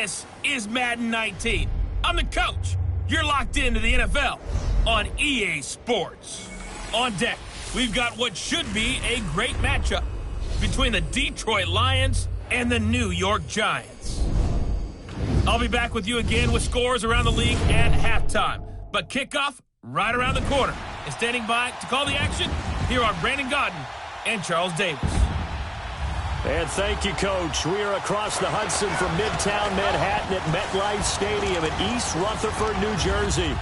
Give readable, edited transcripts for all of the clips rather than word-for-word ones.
This is Madden 19. I'm the coach. You're locked into the NFL on EA Sports. On deck, we've got what should be a great matchup between the Detroit Lions and the New York Giants. I'll be back with you again with scores around the league at halftime. But kickoff right around the corner. And standing by to call the action, here are Brandon Gaudin and Charles Davis. And thank you, Coach. We are across the Hudson from Midtown Manhattan at MetLife Stadium in East Rutherford, New Jersey.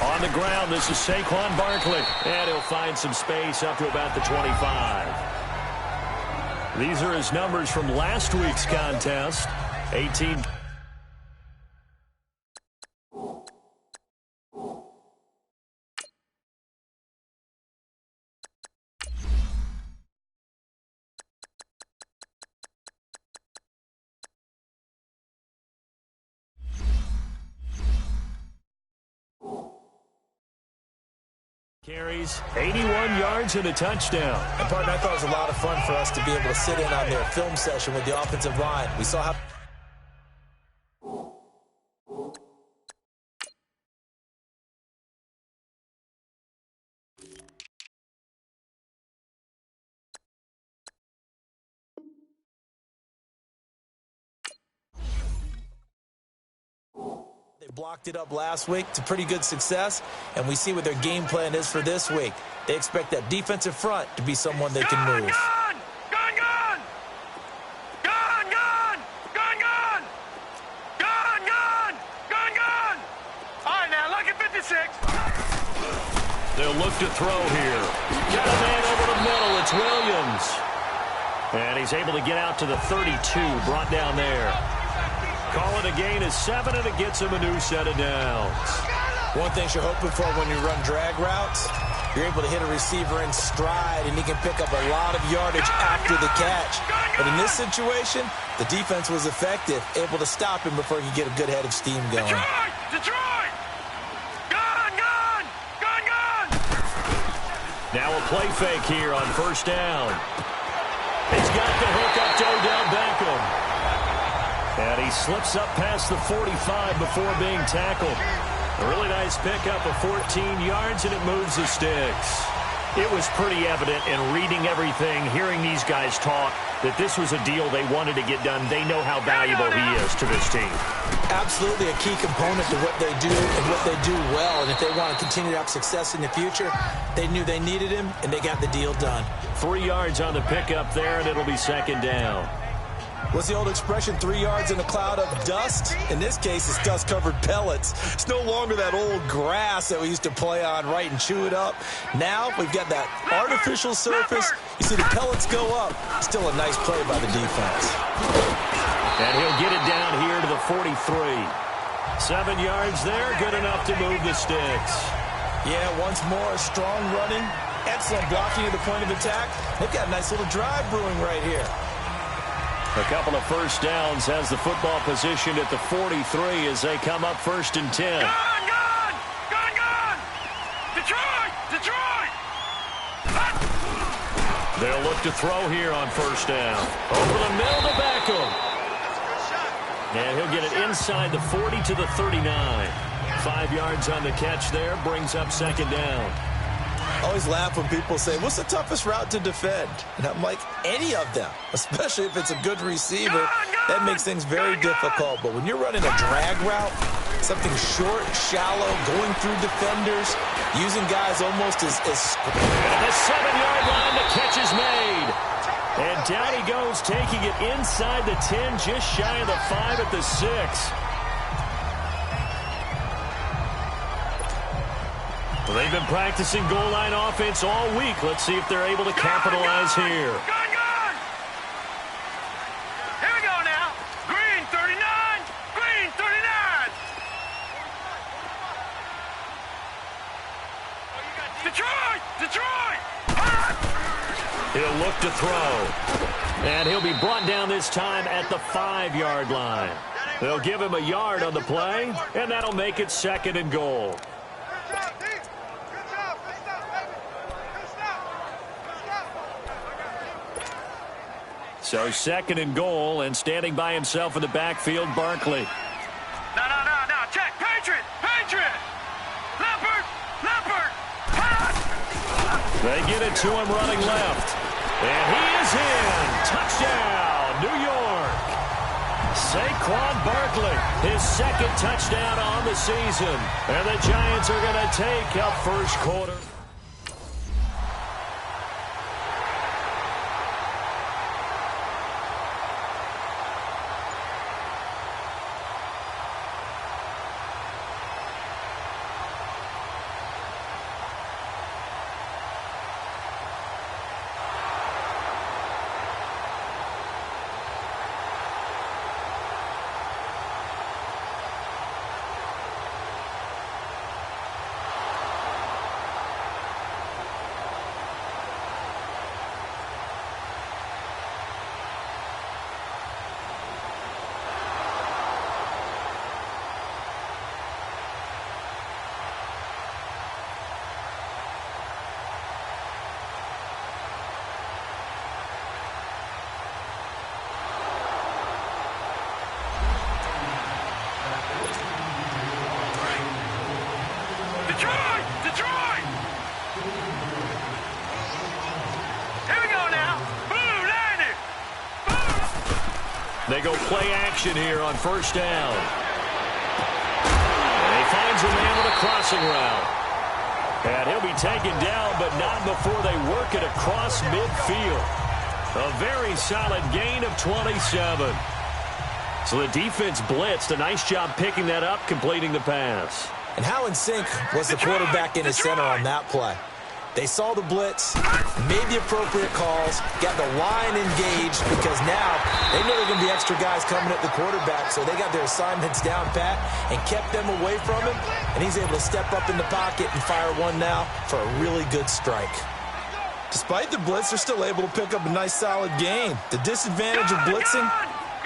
On the ground, this is Saquon Barkley. And he'll find some space up to about the 25. These are his numbers from last week's contest. 18. Carries 81 yards and a touchdown. And, partner, I thought it was a lot of fun for us to be able to sit in on their film session with the offensive line. We saw how... They blocked it up last week to pretty good success, and we see what their game plan is for this week. They expect that defensive front to be someone they can move. Gun! Gun, gun! Gun, gun! Gun, gun! Gun, gun! Gun, gun! All right, now, look at 56. They'll look to throw here. Got a man over the middle. It's Williams. And he's able to get out to the 32, brought down there. Call it a gain of 7, and it gets him a new set of downs. One thing you're hoping for when you run drag routes, you're able to hit a receiver in stride, and he can pick up a lot of yardage after the catch. But in this situation, the defense was effective, able to stop him before he could get a good head of steam going. Detroit! Detroit! Gun, gun! Gun, gun! Now a play fake here on first down. He's got the hook up to Odell Beckham. And he slips up past the 45 before being tackled. A really nice pickup of 14 yards, and it moves the sticks. It was pretty evident in reading everything, hearing these guys talk, that this was a deal they wanted to get done. They know how valuable he is to this team. Absolutely a key component to what they do and what they do well. And if they want to continue to have success in the future, they knew they needed him, and they got the deal done. 3 yards on the pickup there, and it'll be second down. What's the old expression, 3 yards in a cloud of dust? In this case, it's dust-covered pellets. It's no longer that old grass that we used to play on, right, and chew it up. Now we've got that artificial surface. You see the pellets go up. Still a nice play by the defense. And he'll get it down here to the 43. 7 yards there, good enough to move the sticks. Yeah, once more, strong running, excellent blocking at the point of attack. They've got a nice little drive brewing right here. A couple of first downs has the football position at the 43 as they come up 1st and 10. Gun, gun! Gun, gun! Detroit! Detroit! They'll look to throw here on first down. Over the middle to Beckham. And he'll get it inside the 40 to the 39. 5 yards on the catch there, brings up second down. I always laugh when people say, what's the toughest route to defend? And I'm like, any of them, especially if it's a good receiver. That makes things very difficult. But when you're running a drag route, something short, shallow, going through defenders, using guys almost as and the 7-yard line, the catch is made. And down he goes, taking it inside the 10, just shy of the 5 at the 6. Well, they've been practicing goal line offense all week. Let's see if they're able to capitalize here. Gun! Here we go now. Green 39. Green 39. Detroit! He'll look to throw. And he'll be brought down this time at the 5-yard line. They'll give him a yard on the play, and that'll make it second and goal. So second and goal, and standing by himself in the backfield, Barkley. No. Check. Patriot. Leopard. Pass. They get it to him running left. And he is in. Touchdown, New York. Saquon Barkley, his second touchdown on the season. And the Giants are going to take up first quarter. Detroit! Here we go now. Boom, landed. They go play action here on first down. And he finds a man with a crossing route. And he'll be taken down, but not before they work it across midfield. A very solid gain of 27. So the defense blitzed. A nice job picking that up, completing the pass. And how in sync was the quarterback in his center on that play? They saw the blitz, made the appropriate calls, got the line engaged, because now they know they're going to be extra guys coming at the quarterback, so they got their assignments down pat and kept them away from him, and he's able to step up in the pocket and fire one now for a really good strike. Despite the blitz, they're still able to pick up a nice, solid gain. The disadvantage of blitzing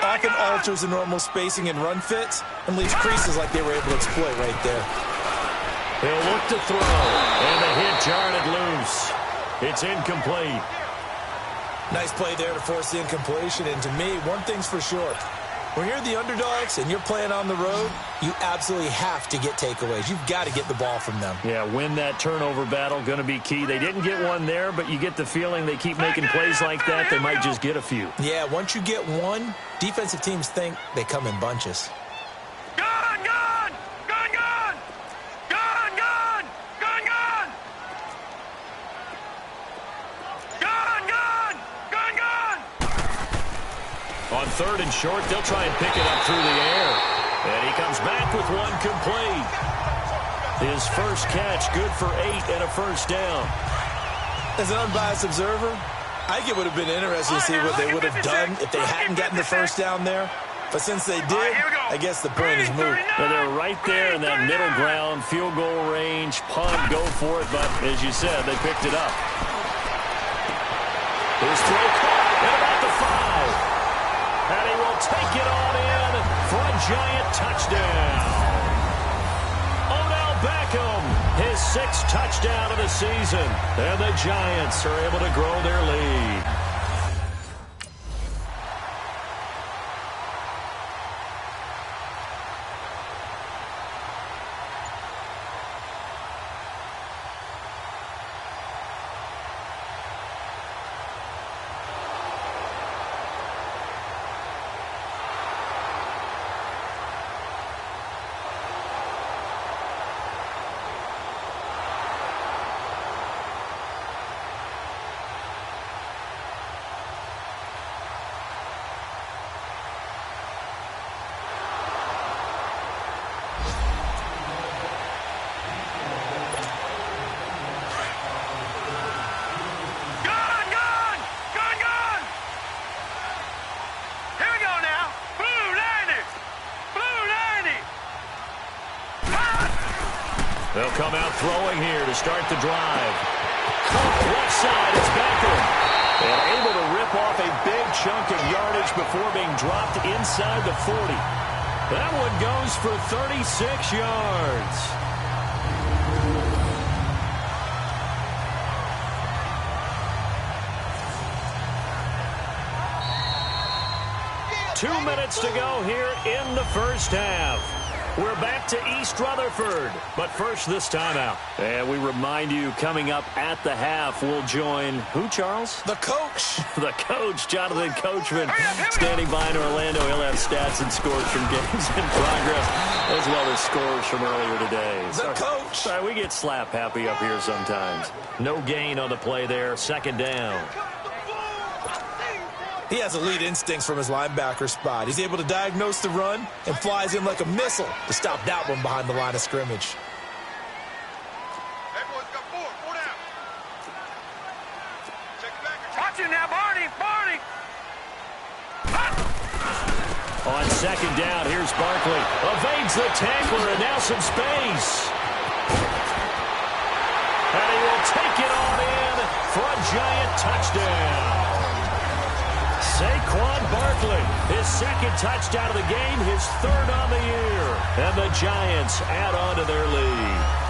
often alters the normal spacing and run fits and leaves creases like they were able to exploit right there. He'll look to throw, and the hit jarred it loose. It's incomplete. Nice play there to force the incompletion, and to me, one thing's for sure. When you're the underdogs and you're playing on the road, you absolutely have to get takeaways. You've got to get the ball from them. Yeah, win that turnover battle, going to be key. They didn't get one there, but you get the feeling they keep making plays like that, they might just get a few. Yeah, once you get one, defensive teams think they come in bunches. On third and short, they'll try and pick it up through the air. And he comes back with one complete. His first catch, good for 8 and a first down. As an unbiased observer, I think it would have been interesting to see what they would have done if they hadn't gotten the first down there. But since they did, I guess the point is moved. Well, they're right there in that middle ground, field goal range, punt, go for it. But as you said, they picked it up. His throw caught at about the 5. And he will take it on in for a Giant touchdown. Odell Beckham his 6th touchdown of the season. And the Giants are able to grow their lead. They'll come out throwing here to start the drive. Left side, it's Beckham. And able to rip off a big chunk of yardage before being dropped inside the 40. That one goes for 36 yards. Two minutes to go here in the first half. We're back to East Rutherford, but first this timeout. And we remind you, coming up at the half, we'll join who, Charles? The coach. The coach, Jonathan Coachman, standing by in Orlando. He'll have stats and scores from games in progress, as well as scores from earlier today. The coach. Sorry, we get slap happy up here sometimes. No gain on the play there, 2nd down. He has elite instincts from his linebacker spot. He's able to diagnose the run and flies in like a missile to stop that one behind the line of scrimmage. Hey, boys, got four down. Check it back. Watch it now, Barney. On 2nd down, here's Barkley. Evades the tackler, and now some space. And he will take it on in for a Giant touchdown. Saquon Barkley, his 2nd touchdown of the game, his 3rd on the year. And the Giants add on to their lead.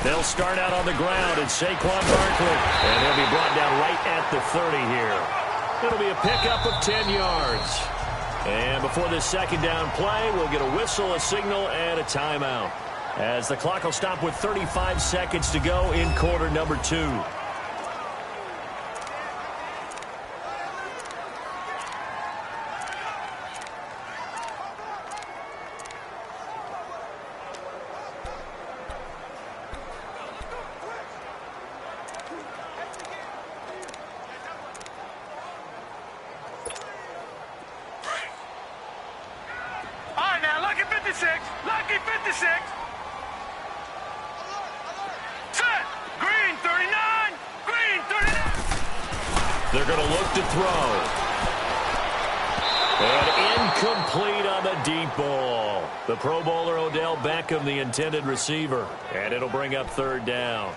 They'll start out on the ground, and Saquon Barkley. And he'll be brought down right at the 30 here. It'll be a pickup of 10 yards. And before this 2nd down play, we'll get a whistle, a signal, and a timeout, as the clock will stop with 35 seconds to go in quarter number 2. Lucky 56. Set. Green 39. Green 39. They're going to look to throw. And incomplete on the deep ball. The Pro Bowler Odell Beckham, the intended receiver. And it'll bring up 3rd down.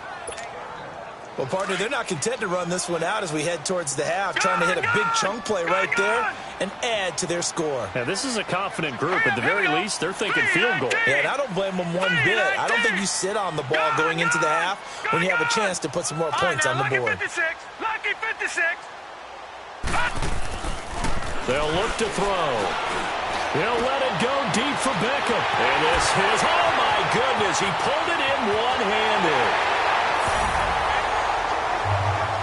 Well, partner, they're not content to run this one out as we head towards the half, trying to hit a big chunk play right there and add to their score. Now, this is a confident group. At the very least, they're thinking field goal. Yeah, and I don't blame them one bit. I don't think you sit on the ball going into the half when you have a chance to put some more points on the board. Lucky 56. They'll look to throw. He'll let it go deep for Beckham. And this is, oh my goodness, he pulled it in one-handed.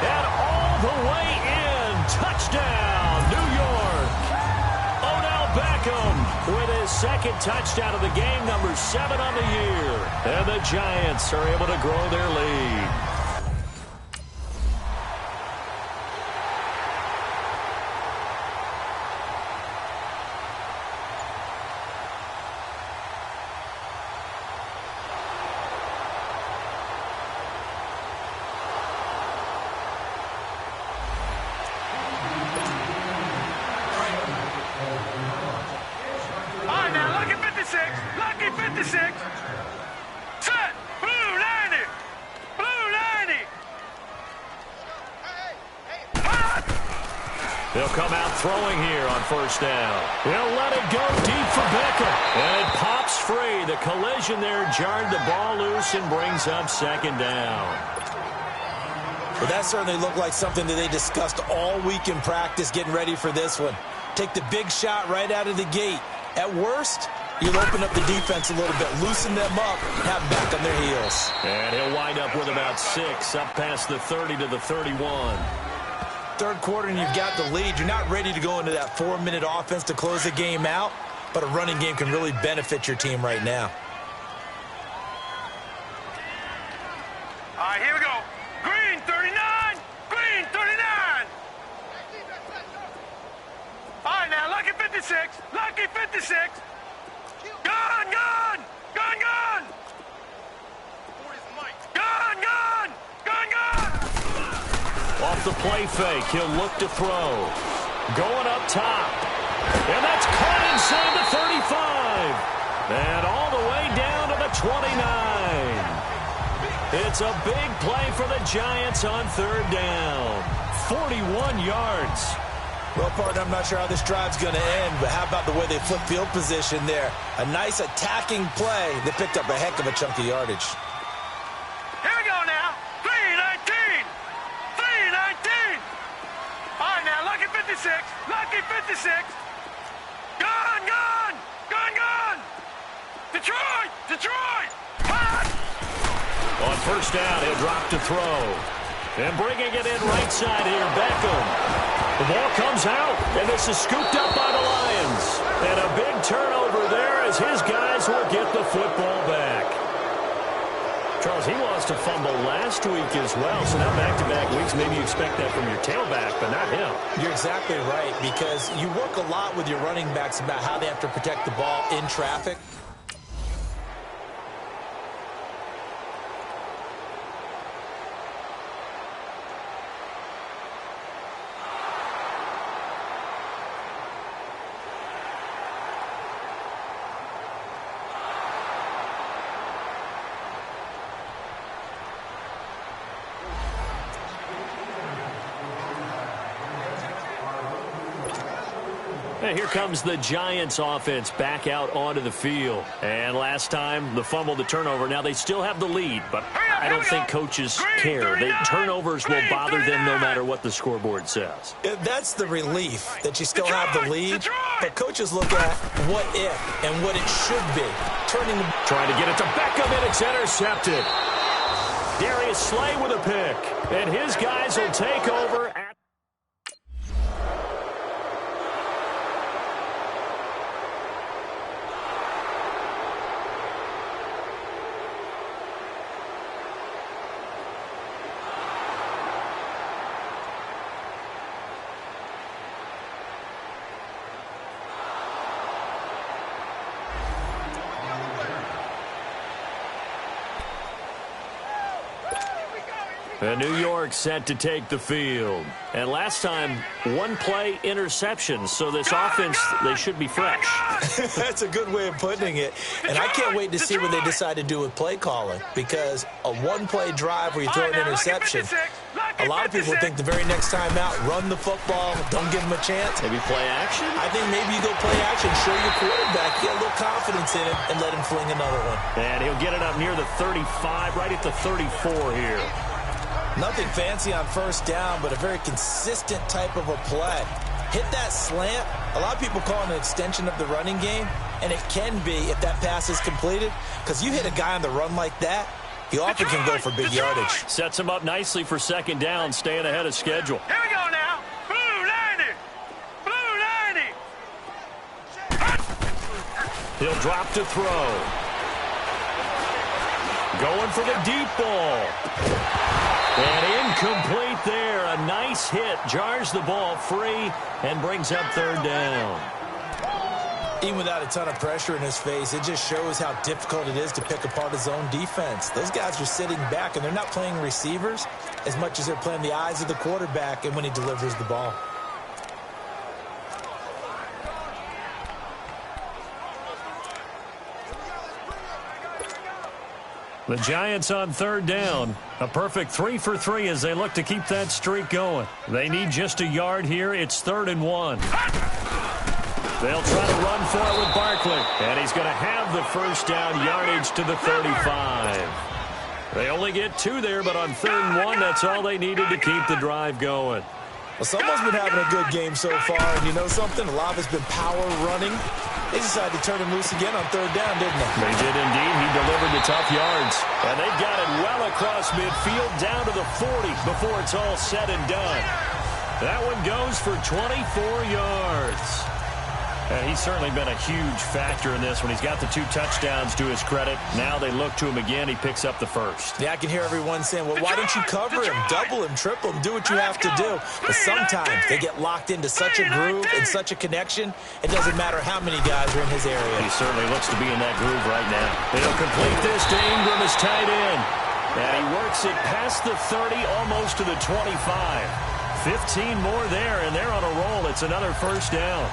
And all the way in, touchdown, New York. Odell Beckham with his 2nd touchdown of the game, number 7 on the year. And the Giants are able to grow their lead. He'll come out throwing here on first down. He'll let it go deep for Beckham. And it pops free. The collision there jarred the ball loose and brings up second down. Well, that certainly looked like something that they discussed all week in practice getting ready for this one. Take the big shot right out of the gate. At worst, you'll open up the defense a little bit, loosen them up, have them back on their heels. And he'll wind up with about 6, up past the 30 to the 31. Third quarter and you've got the lead. You're not ready to go into that 4-minute offense to close the game out, but a running game can really benefit your team right now. All right, here we go. Green 39. Green 39. All right, now, Lucky 56. Lucky 56. Gun, gun. Gun, gun. Gun, gun. Gun, gun. Off the play fake, he'll look to throw. Going up top. And that's caught inside the 35. And all the way down to the 29. It's a big play for the Giants on third down. 41 yards. Well, partner, I'm not sure how this drive's going to end, but how about the way they flip field position there? A nice attacking play that picked up a heck of a chunk of yardage. Here we go now. 319. 319. All right, now, Lucky 56. Lucky 56. Gun, gun. Gun, gun. Detroit. Detroit. Hot. On first down, he'll drop to throw. And bringing it in right side here, Beckham. The ball comes out, and this is scooped up by the Lions. And a big turnover there as his guys will get the football back. Charles, he lost a fumble last week as well, so now back-to-back weeks, maybe you expect that from your tailback, but not him. You're exactly right, because you work a lot with your running backs about how they have to protect the ball in traffic. And here comes the Giants offense back out onto the field. And last time, the fumble, the turnover. Now they still have the lead, but I don't think coaches care. The turnovers will bother them no matter what the scoreboard says. That's the relief that you still have the lead, but coaches look at what if and what it should be. Trying to get it to Beckham, and it's intercepted. Darius Slay with a pick, and his guys will take over at And New York set to take the field. And last time, one play interception. So this offense, they should be fresh. That's a good way of putting it. And I can't wait to see what they decide to do with play calling. Because a one-play drive where you throw an interception, a lot of people think the very next time out, run the football, don't give them a chance. Maybe play action? I think maybe you go play action, show your quarterback, get a little confidence in him, and let him fling another one. And he'll get it up near the 35, right at the 34 here. Nothing fancy on first down, but a very consistent type of a play. Hit that slant. A lot of people call it an extension of the running game, and it can be if that pass is completed, because you hit a guy on the run like that, he often can go for big yardage. Sets him up nicely for second down, staying ahead of schedule. Here we go now. Blue 90. Blue 90. He'll drop to throw. Going for the deep ball. And incomplete there. A nice hit. Jars the ball free and brings up third down. Even without a ton of pressure in his face, it just shows how difficult it is to pick apart his own defense. Those guys are sitting back, and they're not playing receivers as much as they're playing the eyes of the quarterback and when he delivers the ball. The Giants on third down. A perfect 3 for 3 as they look to keep that streak going. They need just a yard here. It's 3rd and 1. They'll try to run for it with Barkley. And he's going to have the first down yardage to the 35. They only get 2 there, but on 3rd and 1, that's all they needed to keep the drive going. Well, someone's been having a good game so far, and you know something? A lot of it's been power running. They decided to turn him loose again on 3rd down, didn't they? They did indeed. He delivered the tough yards. And they got it well across midfield down to the 40 before it's all said and done. That one goes for 24 yards. And he's certainly been a huge factor in this when he's got the 2 touchdowns to his credit. Now they look to him again. He picks up the first. Yeah, I can hear everyone saying, well, why don't you cover him, double him, triple him, do what you have to do. But sometimes they get locked into such a groove and such a connection, it doesn't matter how many guys are in his area. He certainly looks to be in that groove right now. They'll complete this to Ingram as tight end. And he works it past the 30, almost to the 25. 15 more there, and they're on a roll. It's another first down.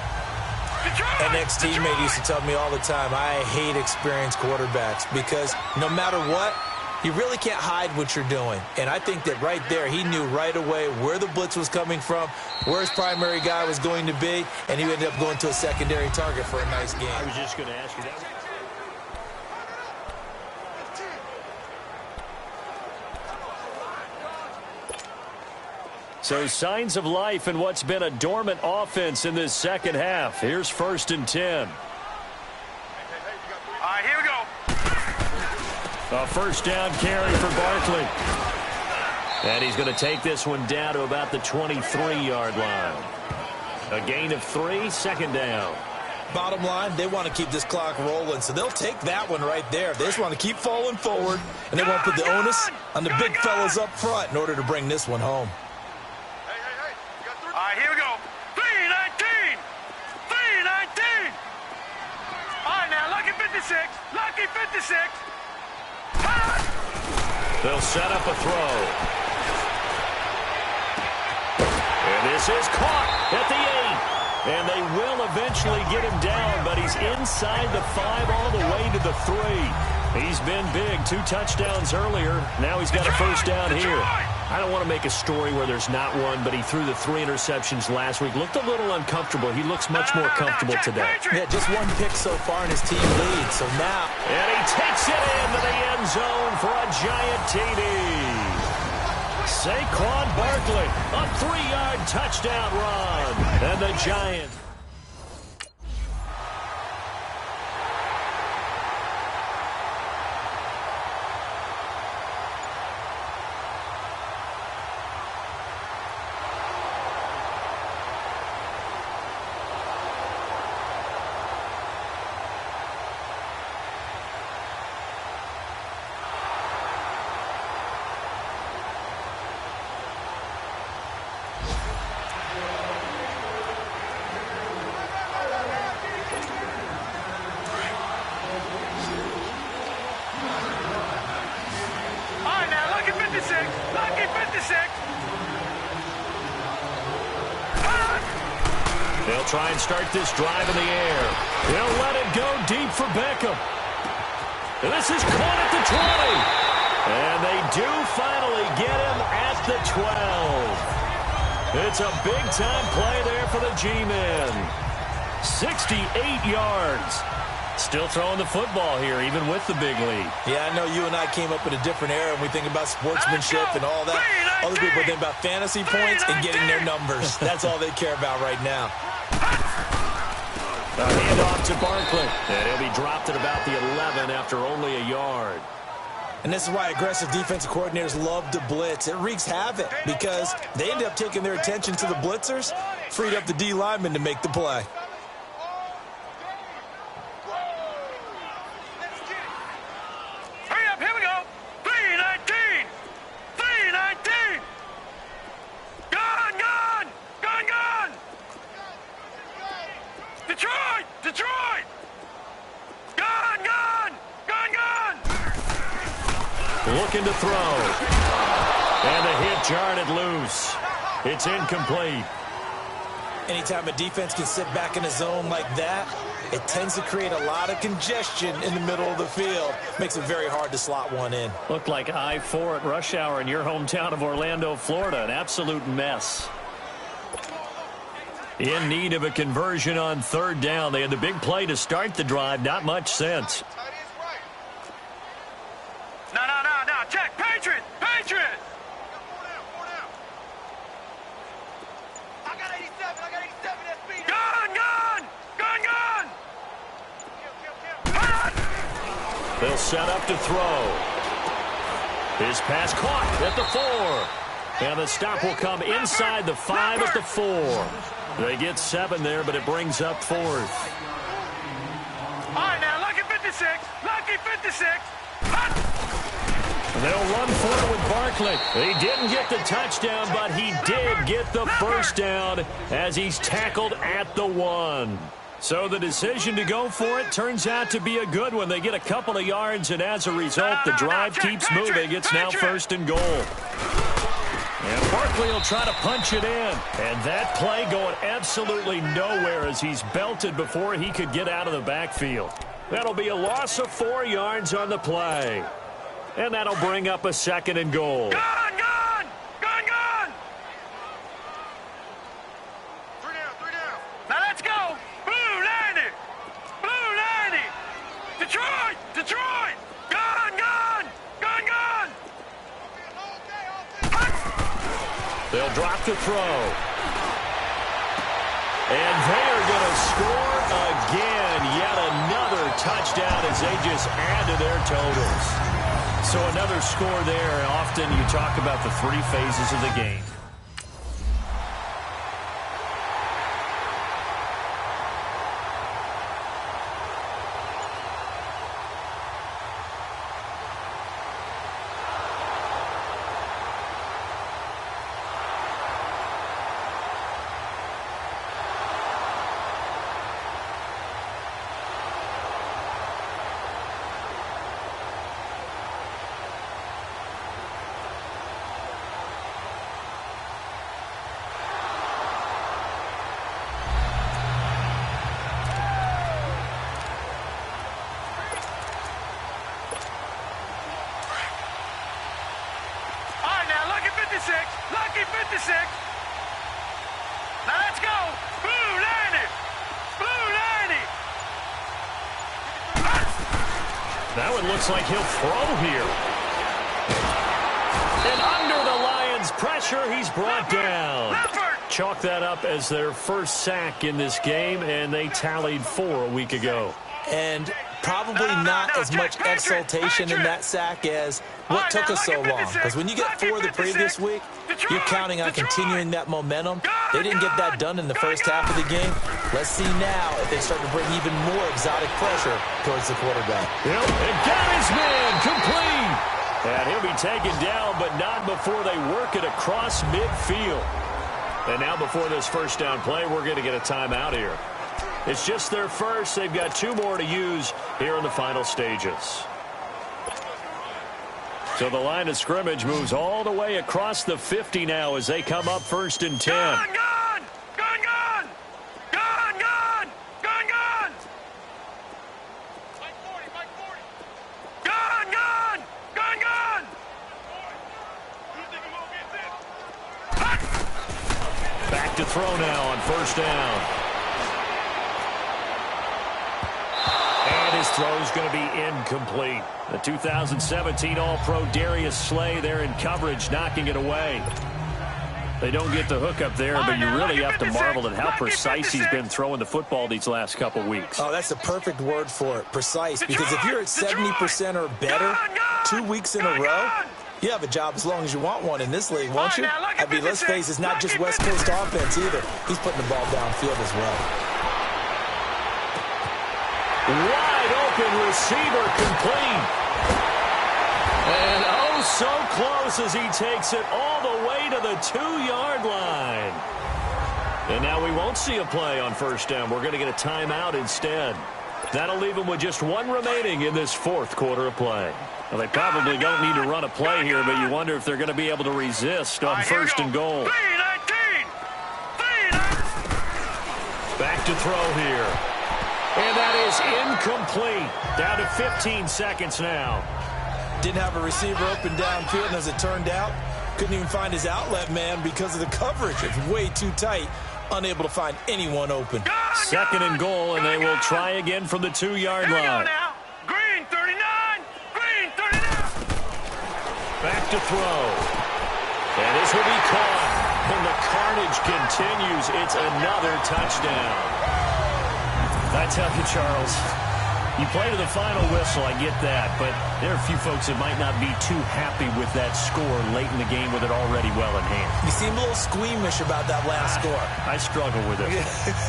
An ex-teammate used to tell me all the time, I hate experienced quarterbacks because no matter what, you really can't hide what you're doing. And I think that right there, he knew right away where the blitz was coming from, where his primary guy was going to be, and he ended up going to a secondary target for a nice game. I was just going to ask you that. So signs of life in what's been a dormant offense in this second half. Here's 1st and 10. All right, here we go. A first down carry for Barkley. And he's going to take this one down to about the 23-yard line. A gain of 3, 2nd down. Bottom line, they want to keep this clock rolling, so they'll take that one right there. They just want to keep falling forward, and they want to put the onus on the big fellas up front in order to bring this one home. All right, here we go. 3-19. 3-19. All right, now, lucky 56. Lucky 56. They'll set up a throw. And this is caught at the 8. And they will eventually get him down, but he's inside the 5 all the way to the 3. He's been big. 2 touchdowns earlier. Now he's got a first down here. I don't want to make a story where there's not one, but he threw the 3 interceptions last week. Looked a little uncomfortable. He looks much more comfortable today. Yeah, just 1 pick so far in his team lead, so now. And he takes it into the end zone for a giant TD. Saquon Barkley, a 3-yard touchdown run. And the Giants. Lucky 56. They'll try and start this drive in the air. They'll let it go deep for Beckham. And this is caught at the 20. And they do finally get him at the 12. It's a big-time play there for the G-men. 68 yards. Still throwing the football here, even with the big lead. Yeah, I know you and I came up in a different era, and we think about sportsmanship and all that. Other people think about fantasy points and getting their numbers. That's all they care about right now. A handoff to Barkley. And he'll be dropped at about the 11 after only a yard. And this is why aggressive defensive coordinators love to blitz. It wreaks havoc because they end up taking their attention to the blitzers, freed up the D lineman to make the play. Hurry up, here we go. 3-19. 3-19. Gun, gun. Gun, gun. Detroit. Detroit. Gun, gun. Gun, gun. Looking to throw. And the hit jarred it loose. It's incomplete. Anytime a defense can sit back in a zone like that, it tends to create a lot of congestion in the middle of the field. Makes it very hard to slot one in. Looked like I-4 at rush hour in your hometown of Orlando, Florida. An absolute mess. In need of a conversion on third down. They had the big play to start the drive. Not much sense. No. Check. Patriot. I got 87 SP. Gun. They'll set up to throw. His pass caught at the 4. And the stop will come inside the 5 at the 4. They get 7 there, but it brings up 4th. All right, now, lucky 56. They'll run for it with Barkley. He didn't get the touchdown, but he did get the first down as he's tackled at the 1. So the decision to go for it turns out to be a good one. They get a couple of yards, and as a result, the drive keeps moving. It's now 1st and goal. And Barkley will try to punch it in. And that play going absolutely nowhere as he's belted before he could get out of the backfield. That'll be a loss of 4 yards on the play. And that'll bring up a 2nd and goal. Gun. 3 down. Now let's go. Blue 90. Detroit. Gun. They'll drop the throw. And they are going to score again. Yet another touchdown as they just add to their totals. So another score there. Often you talk about the 3 phases of the game. Lucky 56. Now let's go. Blue 90. That one looks like he'll throw here. And under the Lions' pressure, he's brought down. Chalk that up as their first sack in this game, and they tallied 4 a week ago. And probably not as much exultation in that sack as what took us so long. Because when you get 4 the previous week, you're counting on continuing that momentum. They didn't get that done in the first half of the game. Let's see now if they start to bring even more exotic pressure towards the quarterback. Yep, and got his man complete. And he'll be taken down, but not before they work it across midfield. And now before this first down play, we're going to get a timeout here. It's just their first. They've got 2 more to use here in the final stages. So the line of scrimmage moves all the way across the 50 now as they come up 1st and 10. Gun. Back to throw now on 1st down. And his throw's going to be incomplete. The 2017 All-Pro Darius Slay there in coverage, knocking it away. They don't get the hook up there, but you really have to marvel at how precise he's been throwing the football these last couple weeks. Oh, that's the perfect word for it, precise. Because if you're at 70% or better 2 weeks in a row, you have a job as long as you want one in this league, won't you? I mean, let's face it, it's not just West Coast offense either. He's putting the ball downfield as well. Wide open receiver complete. And oh, so close as he takes it all the way to the 2-yard line. And now we won't see a play on 1st down. We're going to get a timeout instead. That'll leave them with just 1 remaining in this 4th quarter of play. Well, they probably don't need to run a play here, but you wonder if they're going to be able to resist on 1st and goal. Back to throw here. And that is incomplete. Down to 15 seconds now. Didn't have a receiver open downfield, and as it turned out, couldn't even find his outlet man because of the coverage. It's way too tight, unable to find anyone open. Second and goal, and they will try again from the 2-yard line. Green 39! Green 39! Back to throw. And this will be caught. And the carnage continues. It's another touchdown. I tell you, Charles, you play to the final whistle, I get that, but there are a few folks that might not be too happy with that score late in the game with it already well in hand. You seem a little squeamish about that last score. I struggle with it.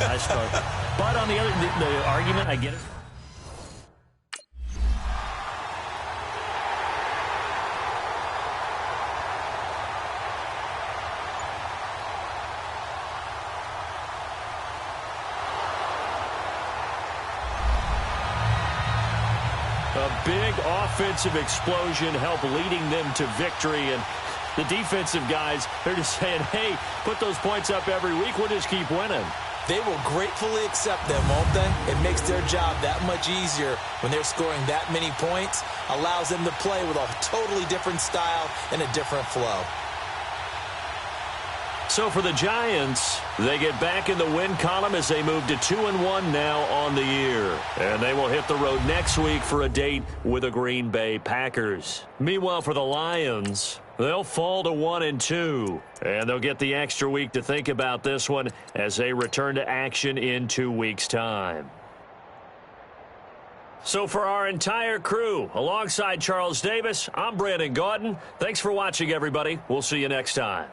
I struggle. But on the argument, I get it. A big offensive explosion helped leading them to victory. And the defensive guys, they're just saying, hey, put those points up every week. We'll just keep winning. They will gratefully accept them, won't they? It makes their job that much easier when they're scoring that many points. Allows them to play with a totally different style and a different flow. So for the Giants, they get back in the win column as they move to 2-1 now on the year. And they will hit the road next week for a date with the Green Bay Packers. Meanwhile, for the Lions, they'll fall to 1-2. And they'll get the extra week to think about this one as they return to action in 2 weeks' time. So for our entire crew, alongside Charles Davis, I'm Brandon Gaudin. Thanks for watching, everybody. We'll see you next time.